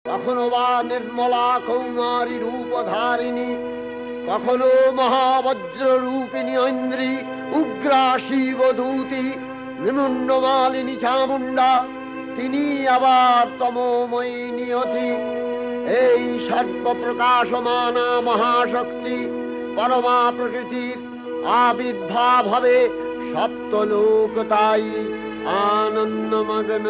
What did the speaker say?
কখনো বা নির্মলা কৌমারী রূপধারিণী, কখনো মহাবজ্র রূপিণী ঐন্দ্রী, উগ্রা শিবদূতি নিমুন্ডমালিনী চামুণ্ডা, তিনি আবার তমোময়ী নিয়তি। এই সর্বপ্রকাশমানা মহাশক্তি পরমা প্রকৃতির আবির্ভাব হবে সপ্তলোক, তাই আনন্দমগ্ন।